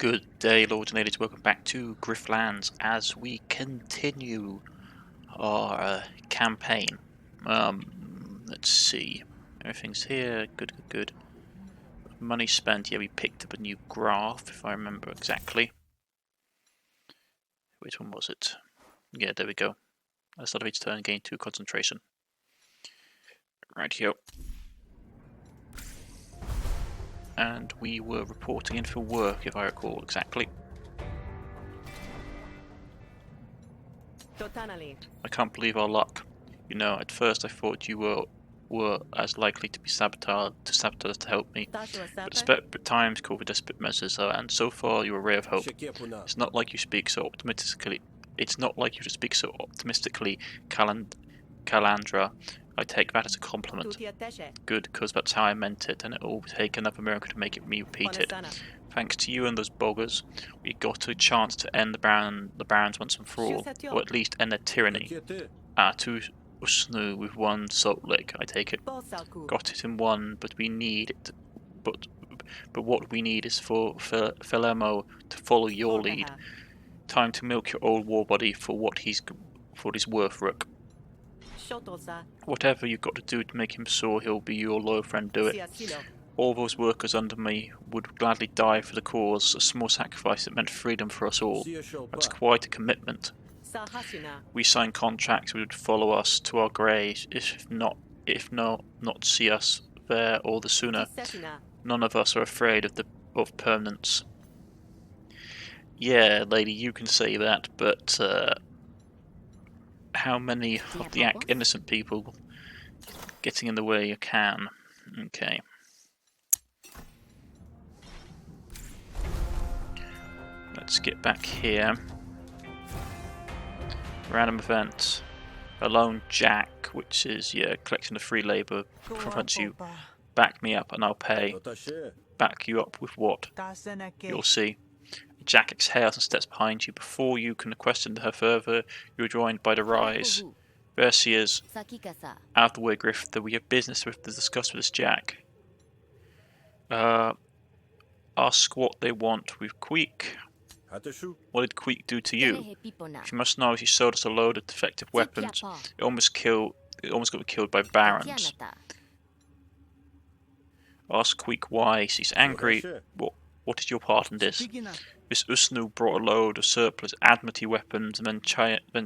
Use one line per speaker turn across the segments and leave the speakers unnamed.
Good day, lords and ladies. Welcome back to Griftlands as we continue our campaign. Let's see. Everything's here. Good. Money spent. Yeah, we picked up a new graph, if I remember exactly. Which one was it? Yeah, there we go. At the start of each turn, gain 2 concentration. Right here. And we were reporting in for work, if I recall exactly. I can't believe our luck. You know, at first I thought you were as likely to be sabotaged to help me. But desperate times call for desperate measures, and so far you're a ray of hope. It's not like you speak so optimistically. Calandra. I take that as a compliment. Good, because that's how I meant it, and it will take enough miracle to make me repeat it. Thanks to you and those boggers, we got a chance to end the barons once and for all, or at least end their tyranny. Two Usnu with one salt lick, I take it. Got it in one, but we need it. But what we need is for Felemo to follow your lead. Time to milk your old war body for what he's worth, Rook. Whatever you've got to do to make him sure he'll be your loyal friend, do it. All those workers under me would gladly die for the cause, a small sacrifice that meant freedom for us all. That's quite a commitment. We signed contracts which would follow us to our graves, if not see us there all the sooner. None of us are afraid of permanence. Yeah, lady, you can say that, but how many of the innocent people getting in the way you can? Okay. Let's get back here. Random event. Alone Jack, which is, yeah, collection of free labour prevents you. Back me up and I'll pay. Back you up with what? You'll see. Jack exhales and steps behind you. Before you can question her further, you are joined by the Rise. There she is. Out of the way, Grifter. We have business to discuss with this Jack. Ask what they want with Queek. What did Queek do to you? She must know she sold us a load of defective weapons. It almost got me killed by barons. Ask Queek why. She's angry. What is your part in this? This Usnu brought a load of surplus Admiralty weapons and then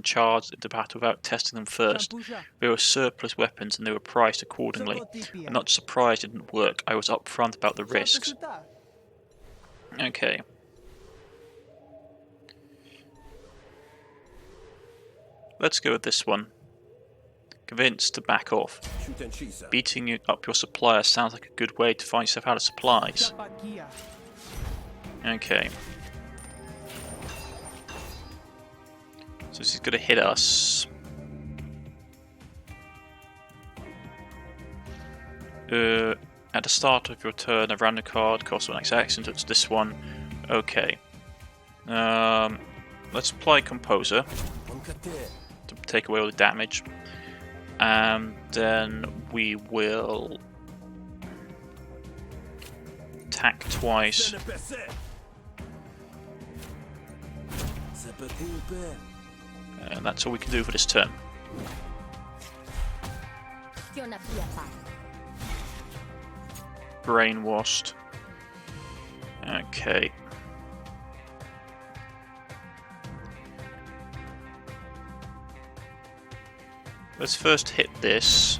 charged into battle without testing them first. They were surplus weapons and they were priced accordingly. I'm not surprised it didn't work. I was upfront about the risks. Okay. Let's go with this one. Convinced to back off. Beating up your supplier sounds like a good way to find yourself out of supplies. Okay. So this is going to hit us. At the start of your turn, a random card costs 1 action, so it's this one. Okay. Let's apply Composer to take away all the damage. And then we will attack twice. And that's all we can do for this turn. Brainwashed. Okay. Let's first hit this.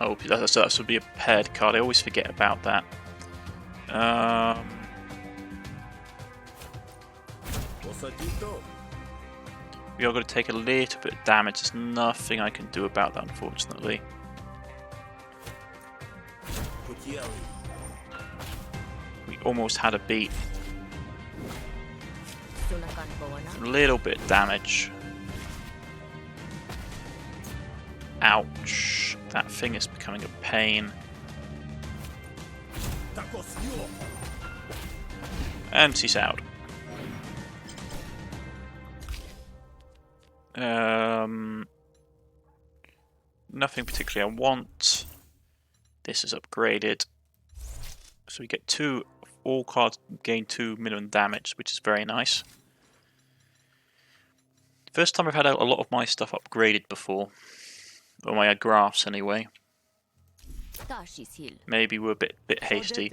Oh, that would be a paired card. I always forget about that. We are going to take a little bit of damage. There's nothing I can do about that, unfortunately. We almost had a beat. A little bit of damage. Ouch. That thing is becoming a pain. And she's out. Nothing particularly I want. This is upgraded. So we get all cards gain 2 minimum damage, which is very nice. First time I've had a lot of my stuff upgraded before. Or my graphs anyway. Maybe we're a bit hasty.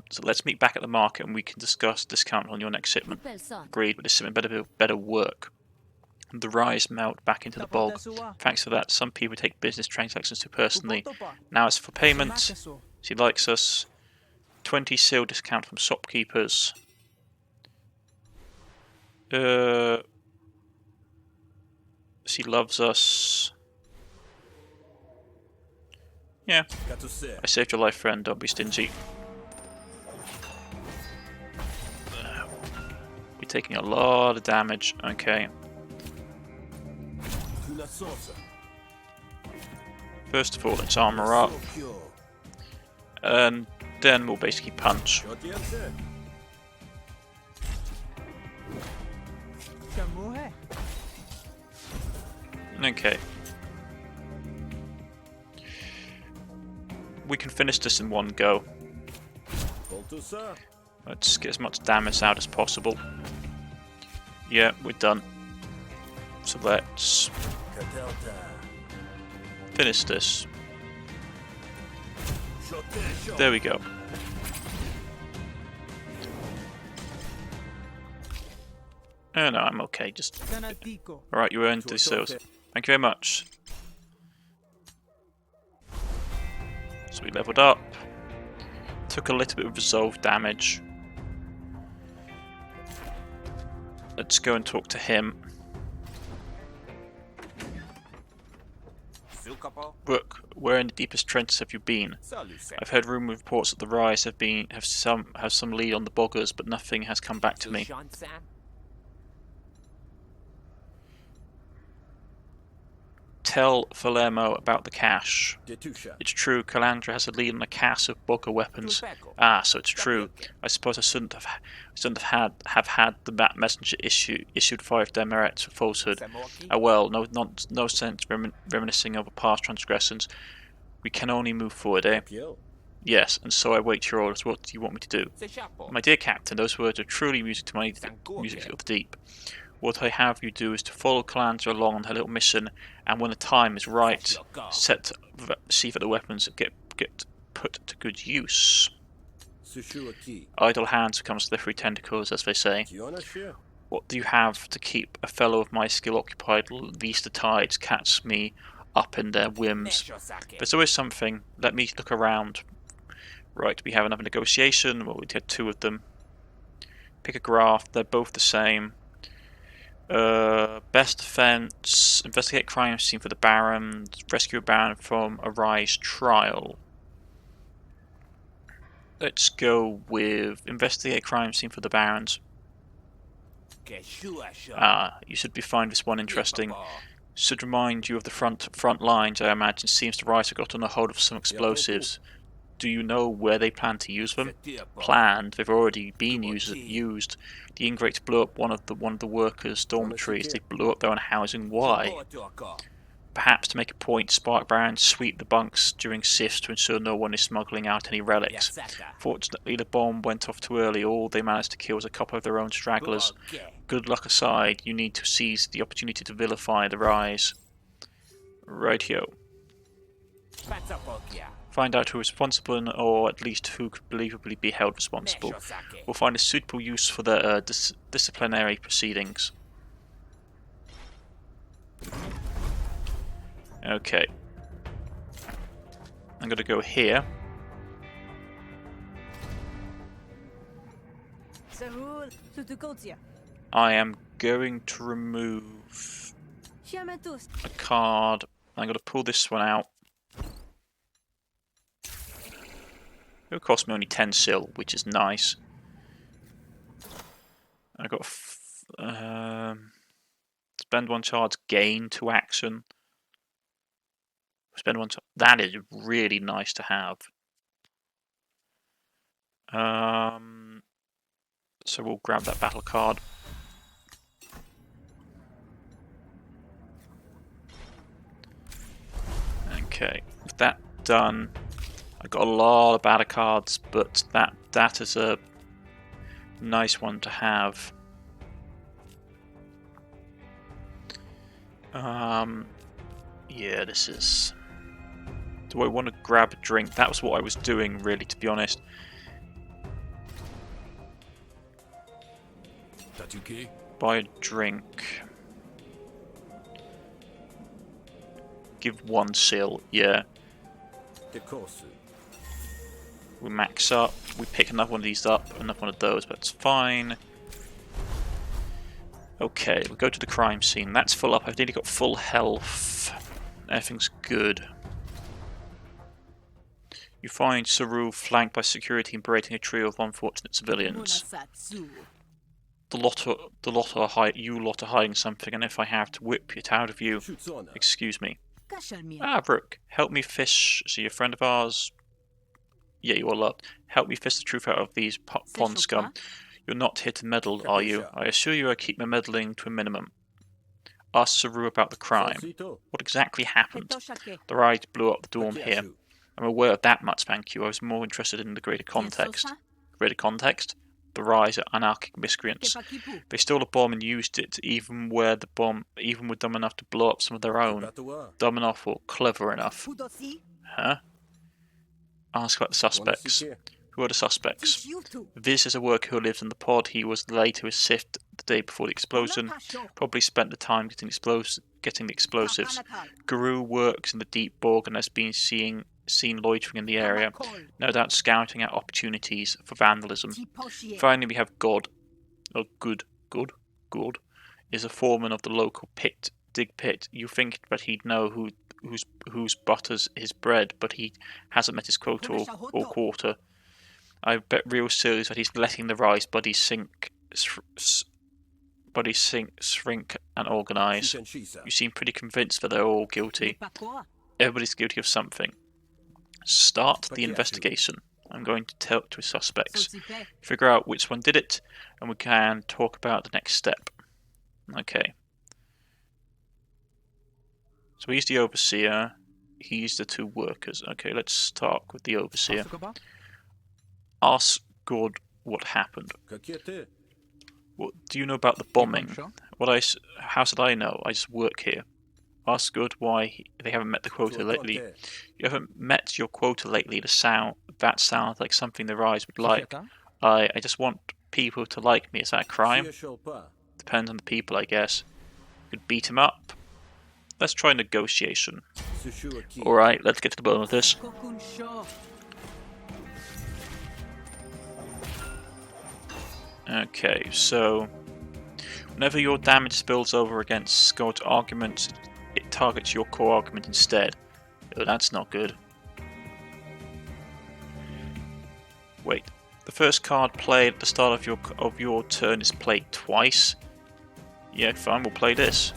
So let's meet back at the market and we can discuss discount on your next shipment. Agreed, but this shipment better work. The rise melt back into the bog. Thanks for that. Some people take business transactions too personally. Now as for payment, she likes us. 20 seal discount from shopkeepers. She loves us. Yeah. I saved your life, friend. Don't be stingy. We're taking a lot of damage. Okay. First of all, let's armor up. And then we'll basically punch. Okay. We can finish this in one go. Let's get as much damage out as possible. Yeah, we're done. So let's finish this. There we go. Oh no, I'm okay. Just alright. You earned the sales. Thank you very much. So we leveled up. Took a little bit of resolve damage. Let's go and talk to him. Rook, where in the deepest trenches have you been? I've heard rumour reports that the Rise have some lead on the boggers, but nothing has come back to me. Tell Falermo about the cache. It's true, Calandra has a lead on a cache of bogger weapons. Ah, so it's true. I suppose I shouldn't have had the messenger issued 5 demerits for falsehood. Ah well, no sense reminiscing over past transgressions. We can only move forward, eh? Yes, and so I wait your orders. What do you want me to do? My dear Captain, those words are truly music to my music of the deep. What I have you do is to follow Calandra along on her little mission, and when the time is right, see that the weapons get put to good use. Idle hands become slippery tentacles, as they say. What do you have to keep a fellow of my skill occupied, lest the tides catch me up in their whims? There's always something. Let me look around. Right, we have another negotiation. Well, we had 2 of them. Pick a graph. They're both the same. Best defense, investigate crime scene for the Baron, rescue a Baron from a Rise trial. Let's go with investigate crime scene for the Barons. You should be fine with this one interesting. Should remind you of the front lines, I imagine. Seems the Rise have gotten a hold of some explosives. Do you know where they plan to use them? Planned. They've already been used. The ingrates blew up one of the workers' dormitories. They blew up their own housing. Why? Perhaps to make a point, Spark Barons sweep the bunks during shifts to ensure no one is smuggling out any relics. Fortunately, the bomb went off too early. All they managed to kill was a couple of their own stragglers. Good luck aside, you need to seize the opportunity to vilify the Rise. Rightio. Find out who is responsible, or at least who could believably be held responsible. We'll find a suitable use for the disciplinary proceedings. Okay. I'm going to go here. I am going to remove a card. I'm going to pull this one out. It'll cost me only 10 sil, which is nice. I got spend 1 charge, gain 2 action. Spend 1 charge. That is really nice to have. So we'll grab that battle card. Okay, with that done. I got a lot of battle cards, but that is a nice one to have. Yeah, this is... Do I want to grab a drink? That was what I was doing, really, to be honest. Buy a drink. Give 1 seal, yeah. We max up. We pick another one of these up, another one of those, but it's fine. Okay, we'll go to the crime scene. That's full up. I've nearly got full health. Everything's good. You find Saru flanked by security and berating a trio of unfortunate civilians. You lot are hiding something, and if I have to whip it out of you, excuse me. Ah, Rook, help me fish. So you're a friend of ours? Yeah, you are loved. Help me fish the truth out of these pond scum. You're not here to meddle, are you? I assure you I keep my meddling to a minimum. Ask Saru about the crime. What exactly happened? The riot blew up the dorm here. I'm aware of that much, thank you. I was more interested in the greater context. Greater context? The rise of anarchic miscreants. They stole a bomb and used it, even were dumb enough to blow up some of their own. Dumb enough or clever enough. Huh? Ask about the suspects. Who are the suspects? This is a worker who lives in the pod. He was late to his shift the day before the explosion. Probably spent the time getting the explosives. Guru works in the deep bog and has been seen loitering in the area. No doubt scouting out opportunities for vandalism. Finally, we have God. Oh, good. Is a foreman of the local dig pit. You think that he'd know whose butters his bread, but he hasn't met his quota or quarter. I bet real serious that he's letting the rise buddies shrink and organise. You seem pretty convinced that they're all guilty. Everybody's guilty of something. Start the investigation. I'm going to tell to suspects. Figure out which one did it, and we can talk about the next step. Okay. So he's the overseer. He's the 2 workers. Okay, let's start with the overseer. Ask God what happened. What do you know about the bombing? How should I know? I just work here. Ask God why they haven't met the quota lately. You haven't met your quota lately. That sounds like something the Rise would like. I just want people to like me. Is that a crime? Depends on the people, I guess. You could beat him up. Let's try negotiation. Alright, let's get to the bottom of this. Okay, so whenever your damage spills over against God's arguments, it targets your core argument instead. Oh, that's not good. Wait, the first card played at the start of your turn is played twice. Yeah, fine, we'll play this.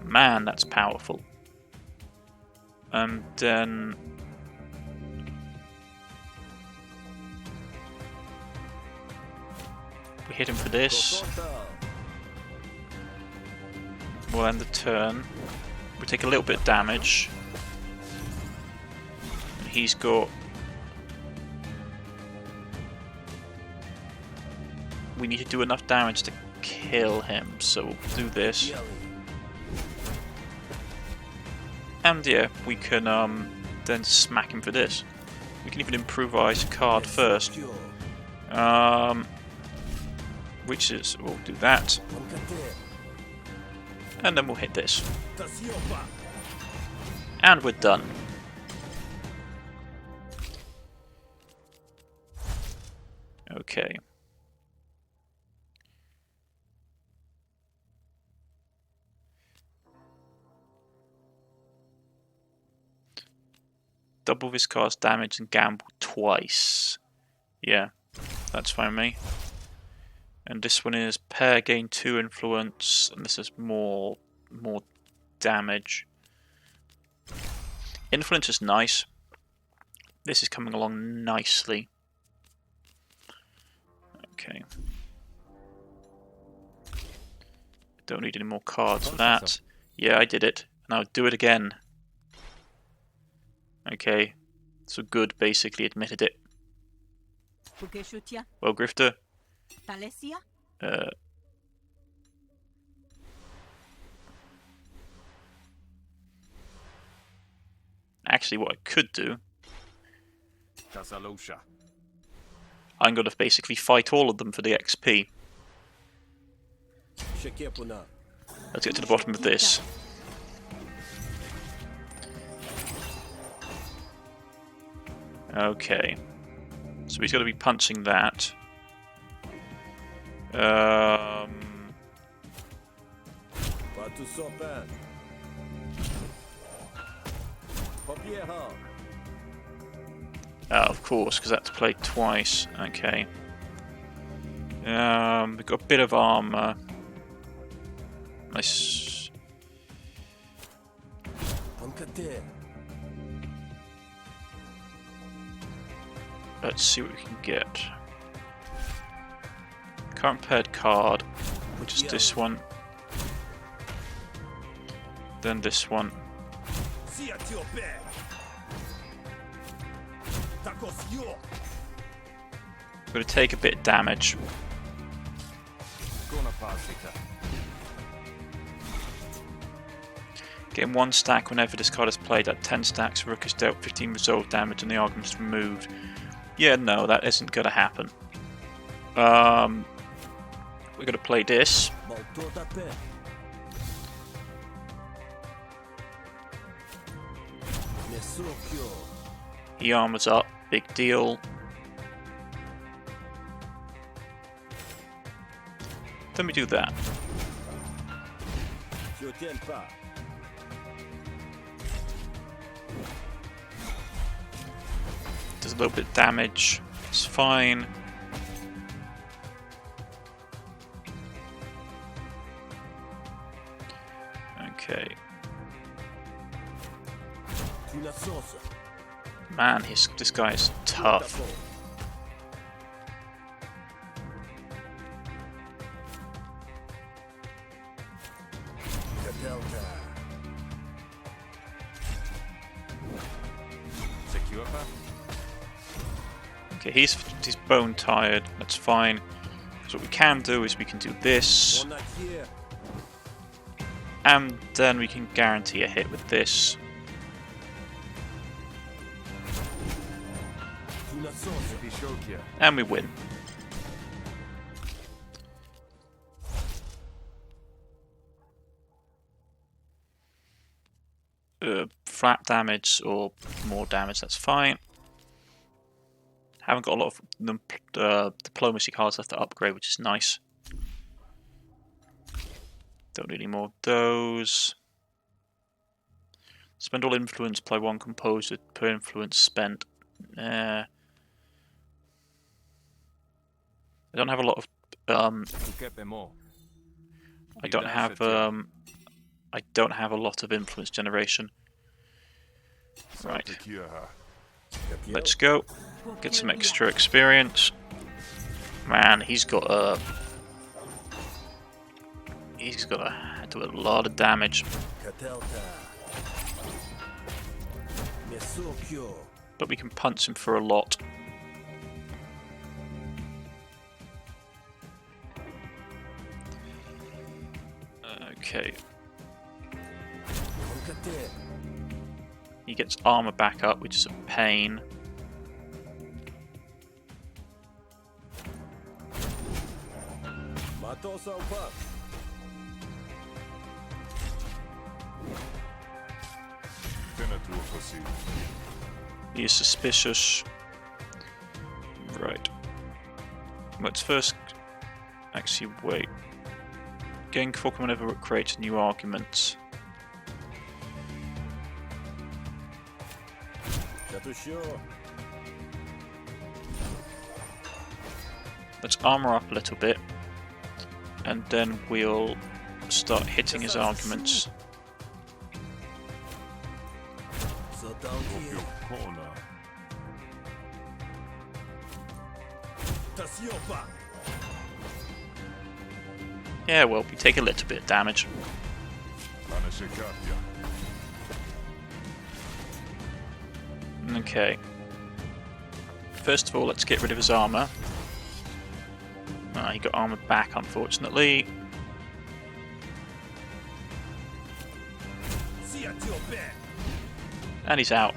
Man, that's powerful. And then we hit him for this. We'll end the turn. We take a little bit of damage. And he's got... We need to do enough damage to kill him, so we'll do this. And yeah, we can then smack him for this. We can even improvise a card first. Which is, we'll do that. And then we'll hit this. And we're done. Okay. Double this card's damage and gamble twice. Yeah, that's fine with me. And this one is pair gain 2 influence, and this is more damage. Influence is nice. This is coming along nicely. Okay. Don't need any more cards for that. Yeah, I did it. Now do it again. Okay. So good basically admitted it. Well, Grifter. Actually, what I could do, I'm going to basically fight all of them for the XP. Let's get to the bottom of this. Okay. So he's got to be punching that. Of course, because that's played twice. Okay. We've got a bit of armor. Nice. Let's see what we can get. Current paired card, which is this one. Then this one. I'm going to take a bit of damage. Getting 1 stack whenever this card is played. At 10 stacks, Rook is dealt 15 resolve damage and the argument is removed. Yeah, no, that isn't going to happen. We're going to play this. He armors up, big deal. Then we do that. Does a little bit of damage. It's fine. Okay. Man, this guy is tough. Okay, he's bone tired. That's fine. So what we can do is we can do this, and then we can guarantee a hit with this. And we win. Flat damage or more damage, that's fine. Haven't got a lot of diplomacy cards left to upgrade, which is nice. Don't need any more of those. Spend all influence, play 1 composer per influence spent. I don't have a lot of I don't have a lot of influence generation. Right. Let's go. Get some extra experience. Man, he's got to do a lot of damage. But we can punch him for a lot. Okay. He gets armor back up, which is a pain. He is suspicious. Right. Let's first actually wait. Gain Fulcrum whenever it creates new arguments. Let's armor up a little bit, and then we'll start hitting his arguments. Yeah, well, we take a little bit of damage. Okay. First of all, let's get rid of his armor. He got armor back, unfortunately. And he's out.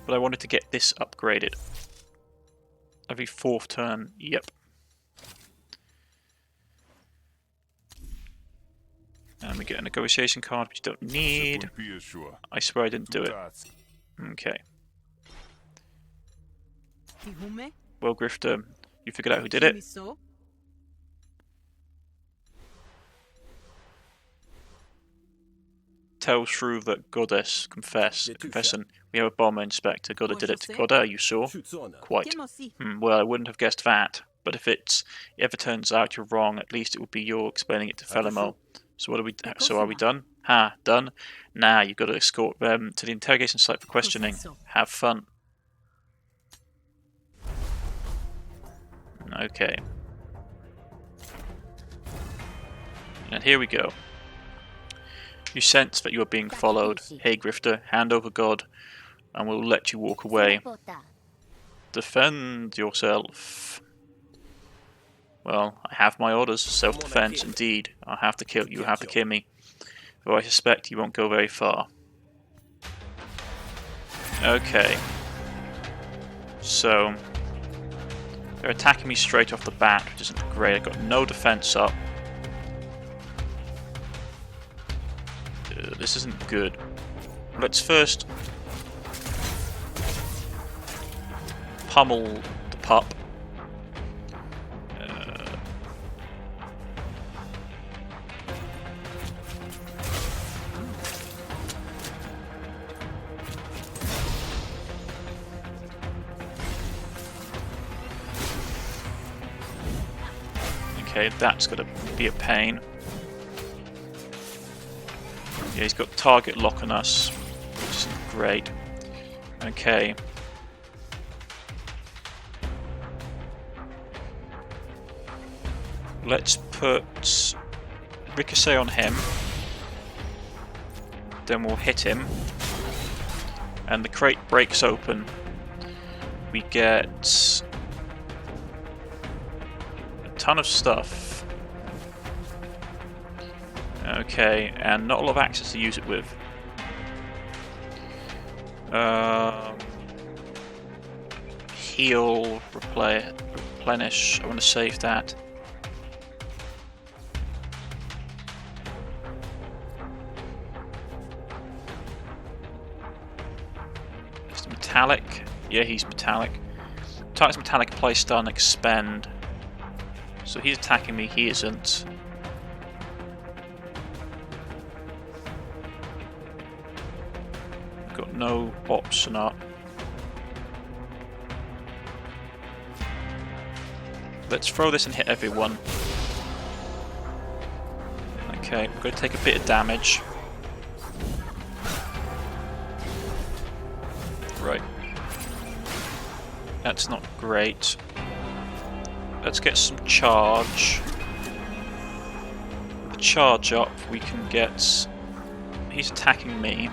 But I wanted to get this upgraded. Every 4th turn, yep. And we get a negotiation card, which you don't need. I swear I didn't do it. Okay. Well, Grifter, you figured out who did it. Tell Shrew that Goddess confessing. We have a bomber inspector. Godda did it. Godda, you saw? Quite. Well, I wouldn't have guessed that. But if it ever turns out you're wrong, at least it would be you explaining it to Felimo. So what are we? So are we done? Ha, done. Now you've got to escort them to the interrogation site for questioning. Have fun. Okay. And here we go. You sense that you are being followed. Hey Grifter, hand over God, and we'll let you walk away. Defend yourself. Well, I have my orders. Self-defense, indeed. I'll have to kill you. Have to kill me. Though I suspect you won't go very far. Okay. So they're attacking me straight off the bat, which isn't great. I've got no defense up. This isn't good. Let's first pummel the pup. Okay, that's going to be a pain. Yeah, he's got target lock on us, which isn't great. Okay. Let's put Ricochet on him. Then we'll hit him. And the crate breaks open. We get a ton of stuff. Okay, and not a lot of access to use it with. Heal, replenish. I want to save that. Is it metallic? Yeah, he's metallic. Target's metallic, play stun, expend. So he's attacking me, he isn't. Got no option up. Let's throw this and hit everyone. Okay, we're going to take a bit of damage. Right. That's not great. Let's get some charge. With the charge up, we can get... He's attacking me.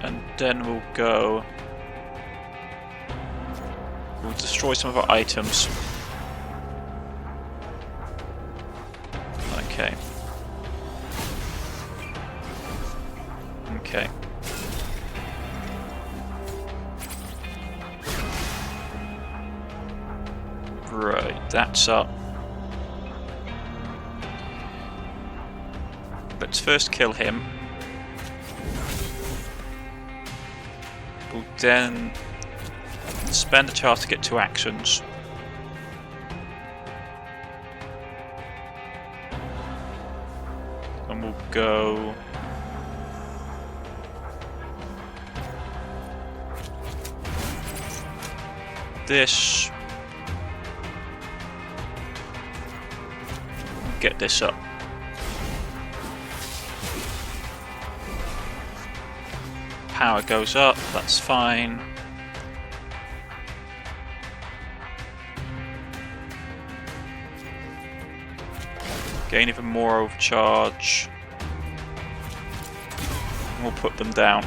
And then we'll go... We'll destroy some of our items. Okay. Okay. Right, that's up. Let's first kill him. We'll then spend a chance to get 2 actions. And we'll go... this. Get this up. Power goes up, that's fine. Gain even more overcharge. We'll put them down.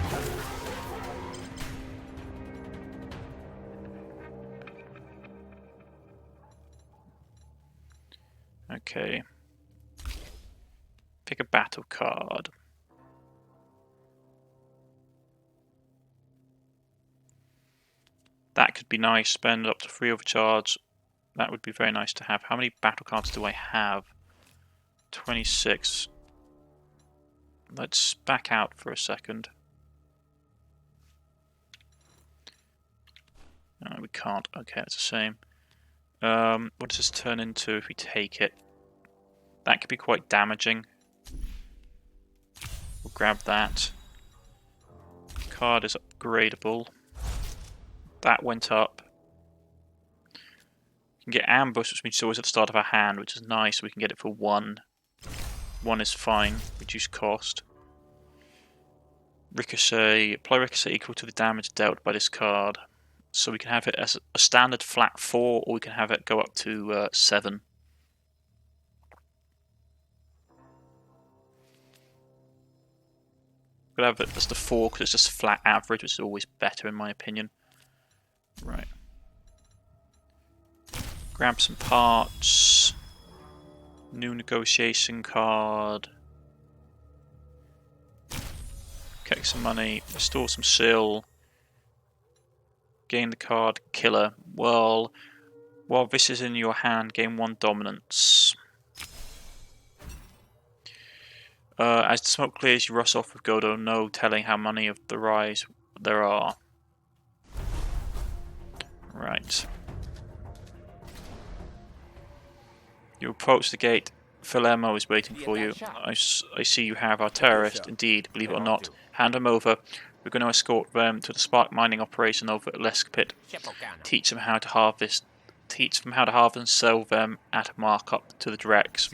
Okay. Pick a battle card. That could be nice. Spend up to 3 overcharge. That would be very nice to have. How many battle cards do I have? 26. Let's back out for a second. No, we can't. Okay, it's the same. What does this turn into if we take it? That could be quite damaging. We'll grab that. Card is upgradable. That went up. We can get ambush, which means it's always at the start of our hand, which is nice. We can get it for 1. 1 is fine. Reduce cost. Ricochet. Apply ricochet equal to the damage dealt by this card. So we can have it as a standard flat 4, or we can have it go up to 7. We'll have it as the 4 because it's just flat average, which is always better in my opinion. Right. Grab some parts. New negotiation card. Collect some money. Restore some sil. Gain the card Killer. Well, while this is in your hand, gain 1 dominance. As the smoke clears, you rush off with Godo, no telling how many of the rise there are. Right. You approach the gate. Philemon is waiting for you. I see you have our terrorist. Indeed, believe it or not. Hand him over. We're going to escort them to the spark mining operation over at Leskpit. Teach them how to harvest. Teach them how to harvest and sell them at a markup to the directs.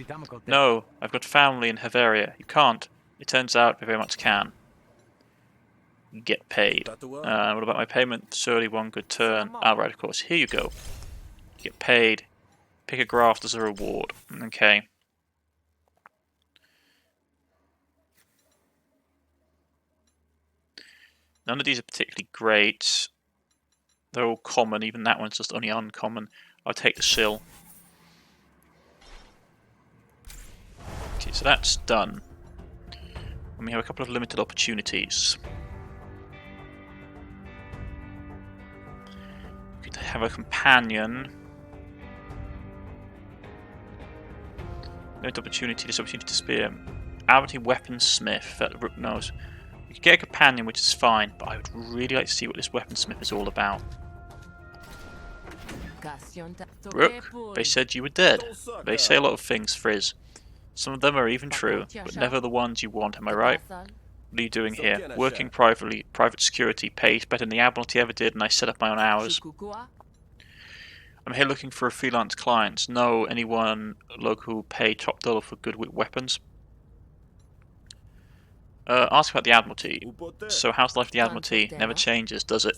No, I've got family in Havaria. You can't. It turns out we very much can. You get paid. What about my payment? Surely 1 good turn. Ah, right, of course. Here you go. You get paid. Pick a graft as a reward. Okay. None of these are particularly great. They're all common, even that one's just only uncommon. I'll take the sil. Okay, so that's done. And we have a couple of limited opportunities. We could have a companion. Limited opportunity, this opportunity to spear. Avenue weaponsmith that Rook knows. You could get a companion, which is fine, but I would really like to see what this weaponsmith is all about. Rook, they said you were dead. They say a lot of things, Frizz. Some of them are even true, but never the ones you want, am I right? What are you doing here? Working privately, private security, pays better than the Admiralty ever did, and I set up my own hours. I'm here looking for a freelance client. Know anyone local who pay top dollar for good weapons? Ask about the Admiralty. So how's life at the Admiralty? Never changes, does it?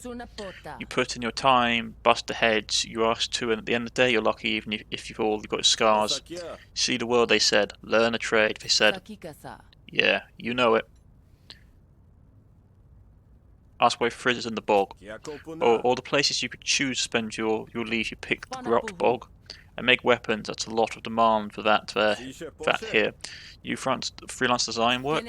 You put in your time, bust the heads, you ask to, and at the end of the day you're lucky even if you've all got scars. See the world, they said. Learn a trade, they said. Yeah, you know it. Ask why Frizz is in the bog. Or the places you could choose to spend your leave, you pick the corrupt bog. And make weapons, that's a lot of demand for that here. You freelance design work?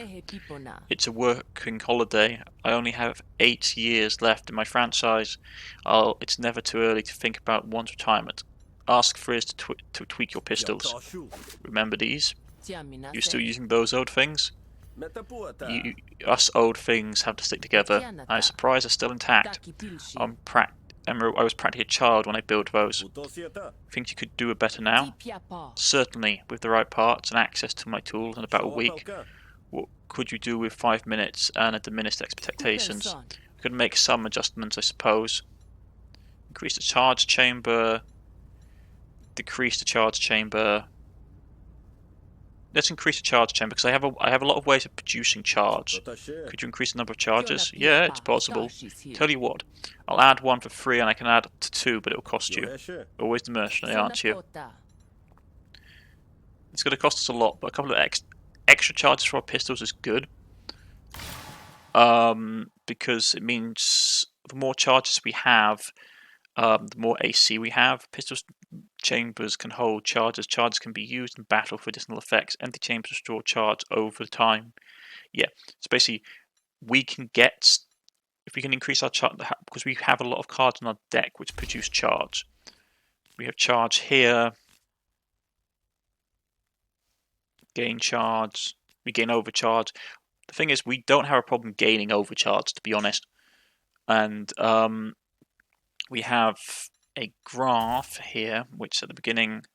It's a working holiday. I only have 8 years left in my franchise. It's never too early to think about one's retirement. Ask Frizz to tweak your pistols. Remember these? You still using those old things? Us old things have to stick together. I'm surprised they're still intact. I was practically a child when I built those. Think you could do it better now? Certainly, with the right parts and access to my tools in about a week. What could you do with 5 minutes and diminished expectations? I could make some adjustments, I suppose. Increase the charge chamber. Decrease the charge chamber. Let's increase the charge chamber because I have a lot of ways of producing charge. Could you increase the number of charges? Yeah, it's possible. Tell you what, I'll add 1 for free and I can add to 2, but it'll cost you. Always the mercenary, aren't you? It's going to cost us a lot, but a couple of extra charges for our pistols is good. Because it means the more charges we have, the more AC we have. Pistol chambers can hold charges. Charges can be used in battle for additional effects. Empty chambers restore charge over time. Yeah, so basically, we can get, if we can increase our charge, because we have a lot of cards on our deck which produce charge. We have charge here. Gain charge. We gain overcharge. The thing is, we don't have a problem gaining overcharge, to be honest. And we have a graph here, which at the beginning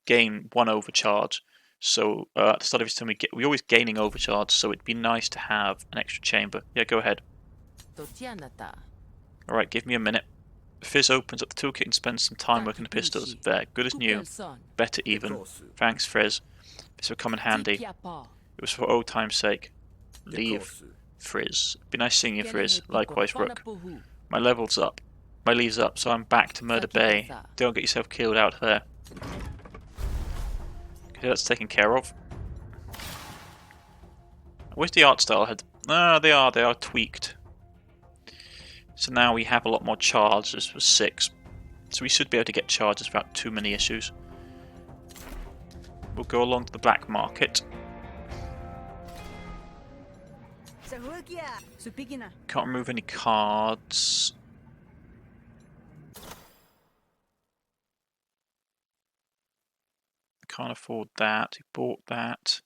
gain 1 overcharge. So at the start of each turn, we're always gaining overcharge. So it'd be nice to have an extra chamber. Yeah, go ahead. All right, give me a minute. Fizz opens up the toolkit and spends some time working the pistols. There, good as new. Better even. Thanks, Fizz. This will come in handy. It was for old time's sake. Leave, Frizz. Be nice seeing you, Frizz. Likewise, Rook. My level's up. My leave's up, so I'm back to Murder Bay. Don't get yourself killed out there. Okay, that's taken care of. Where's the art style head? Ah, they are tweaked. So now we have a lot more charge. This was 6. So we should be able to get charges without too many issues. We'll go along to the black market. Can't remove any cards. Can't afford that. He bought that.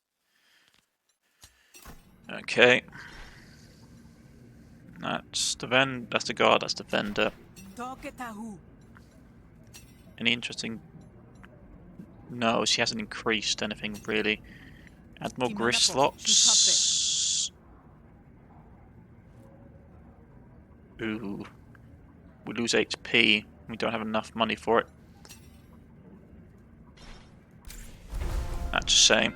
Okay. That's the guard, that's the vendor. Any interesting? No, she hasn't increased anything really. Add more grist slots. Ooh. We lose HP. We don't have enough money for it. That's a shame.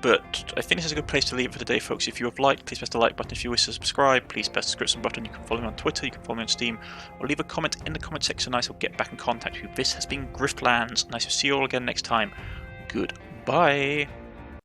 But I think this is a good place to leave it for today, folks. If you have liked, please press the like button. If you wish to subscribe, please press the subscription button. You can follow me on Twitter, you can follow me on Steam, or leave a comment in the comment section and I will get back in contact with you. This has been Griftlands, and I shall see you all again next time. Goodbye.